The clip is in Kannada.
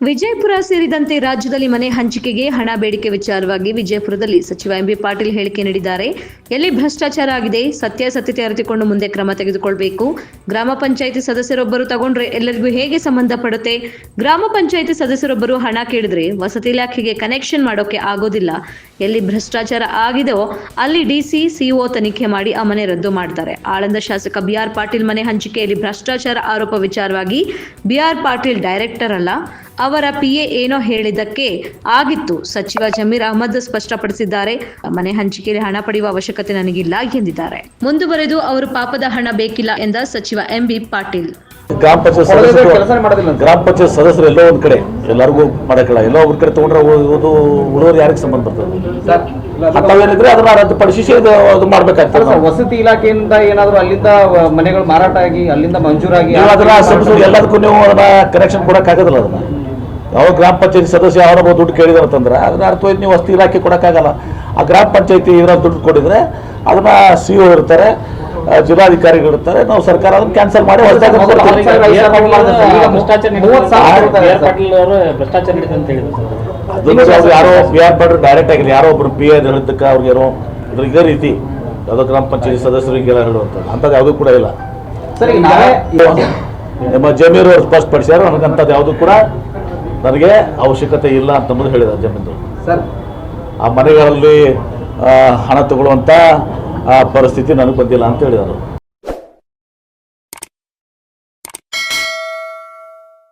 ವಿಜಯಪುರ ಸೇರಿದಂತೆ ರಾಜ್ಯದಲ್ಲಿ ಮನೆ ಹಂಚಿಕೆಗೆ ಹಣ ಬೇಡಿಕೆ ವಿಚಾರವಾಗಿ ವಿಜಯಪುರದಲ್ಲಿ ಸಚಿವ ಎಂಬಿ ಪಾಟೀಲ್ ಹೇಳಿಕೆ ನೀಡಿದ್ದಾರೆ. ಎಲ್ಲಿ ಭ್ರಷ್ಟಾಚಾರ ಆಗಿದೆ, ಸತ್ಯಾಸತ್ಯತೆ ಅರಿತುಕೊಂಡು ಮುಂದೆ ಕ್ರಮ ತೆಗೆದುಕೊಳ್ಳಬೇಕು. ಗ್ರಾಮ ಪಂಚಾಯಿತಿ ಸದಸ್ಯರೊಬ್ಬರು ತಗೊಂಡ್ರೆ ಎಲ್ಲರಿಗೂ ಹೇಗೆ ಸಂಬಂಧ ಪಡುತ್ತೆ? ಗ್ರಾಮ ಪಂಚಾಯಿತಿ ಸದಸ್ಯರೊಬ್ಬರು ಹಣ ಕೇಳಿದ್ರೆ ವಸತಿ ಇಲಾಖೆಗೆ ಕನೆಕ್ಷನ್ ಮಾಡೋಕೆ ಆಗೋದಿಲ್ಲ. ಎಲ್ಲಿ ಭ್ರಷ್ಟಾಚಾರ ಆಗಿದೆಯೋ ಅಲ್ಲಿ ಡಿಸಿ, ಸಿಒ ತನಿಖೆ ಮಾಡಿ ಆ ಮನೆ ರದ್ದು ಮಾಡ್ತಾರೆ. ಆಳಂದ ಶಾಸಕ ಬಿಆರ್ ಪಾಟೀಲ್ ಮನೆ ಹಂಚಿಕೆಯಲ್ಲಿ ಭ್ರಷ್ಟಾಚಾರ ಆರೋಪ ವಿಚಾರವಾಗಿ ಬಿಆರ್ ಪಾಟೀಲ್ ಡೈರೆಕ್ಟರ್ ಅಲ್ಲ, ಅವರ ಪಿಎ ಏನೋ ಹೇಳಿದ್ದಕ್ಕೆ ಆಗಿತ್ತು. ಸಚಿವ ಜಮೀರ್ ಅಹಮದ್ ಸ್ಪಷ್ಟಪಡಿಸಿದ್ದಾರೆ. ಮನೆ ಹಂಚಿಕೆಯಲ್ಲಿ ಹಣ ಪಡೆಯುವ ಅವಶ್ಯಕತೆ ನನಗಿಲ್ಲ ಎಂದಿದ್ದಾರೆ. ಮುಂದುವರೆದು ಅವರು ಪಾಪದ ಹಣ ಬೇಕಿಲ್ಲ ಎಂದ ಸಚಿವ ಎಂಬಿ ಪಾಟೀಲ್. ಗ್ರಾಮ ಪಂಚಾಯತ್ ಸದಸ್ಯರು ಎಲ್ಲೋ ಒಂದ್ ಕಡೆ ಎಲ್ಲರಿಗೂ ಮಾಡಕ್ಕಿಲ್ಲ, ಎಲ್ಲೋ ಒಂದ್ ಕಡೆ ತಗೊಂಡ್ರೆ ಉಳಿದವರು ಯಾರಿಗೆ ಸಂಬಂಧ ಬರ್ತದೆ? ಅಂತವೇನಿದ್ರೆ ಅದನ್ನ ರದ್ದುಪಡಿಸಿ ಅದು ಮಾಡ್ಬೇಕಾಗ್ತದೆ. ವಸತಿ ಇಲಾಖೆಯಿಂದ ಏನಾದ್ರು ಅಲ್ಲಿಂದ ಮನೆಗಳು ಮಾರಾಟ ಆಗಿ ಅಲ್ಲಿಂದ ಮಂಜೂರಾಗಿ ಎಲ್ಲದಕ್ಕೂ ನೀವು ಅದನ್ನ ಕನೆಕ್ಷನ್ ಕೊಡಕ್ ಆಗೋದಿಲ್ಲ. ಅದನ್ನ ಯಾವ ಗ್ರಾಮ ಪಂಚಾಯತಿ ಸದಸ್ಯ ಯಾರೋ ದುಡ್ಡು ಕೇಳಿದಾರಂತಂದ್ರೆ ಅದನ್ನ ಅರ್ಥವಾಗಿ ನೀವು ವಸತಿ ಇಲಾಖೆ ಕೊಡಕ್ಕಾಗಲ್ಲ. ಆ ಗ್ರಾಮ ಪಂಚಾಯತಿ ಇರೋ ದುಡ್ಡು ಕೊಡಿದ್ರೆ ಅದನ್ನ ಸಿಒ ಇರ್ತಾರೆ, ಜಿಲ್ಲಾಧಿಕಾರಿಗಳು ಇರ್ತಾರೆ, ನಾವು ಸರ್ಕಾರ ಅದನ್ನ ಕ್ಯಾನ್ಸಲ್ ಮಾಡಿ ಯಾರೋ ಬಿಆರ್ ಪಾಟೀಲ್ ಡೈರೆಕ್ಟ್ ಆಗಿಲ್ಲ, ಯಾರೋ ಒಬ್ರು ಪಿ ಎ ಹೇಳಿದ್ದಕ್ಕೆ ಅವ್ರಿಗೆ ಏನೋ ಇದೇ ರೀತಿ ಯಾವುದೋ ಗ್ರಾಮ ಪಂಚಾಯತಿ ಸದಸ್ಯರಿಗೆಲ್ಲ ಹೇಳುವಂಥದ್ದು ಅಂಥದ್ದು ಯಾವುದೂ ಕೂಡ ಇಲ್ಲ. ನಿಮ್ಮ ಜಮೀರು ಸ್ಪಷ್ಟಪಡಿಸ್ಯಾರ, ನನಗಂಥದ್ದು ಯಾವುದು ಕೂಡ ನನಗೆ ಅವಶ್ಯಕತೆ ಇಲ್ಲ ಅಂತಂಬುದು ಹೇಳಿದ್ದಾರೆ ಜಮೀನ್ದು. ಆ ಮನೆಗಳಲ್ಲಿ ಹಣ ತಗೊಳ್ಳುವಂಥ ಪರಿಸ್ಥಿತಿ ನನಗೆ ಬಂದಿಲ್ಲ ಅಂತ ಹೇಳಿದರು.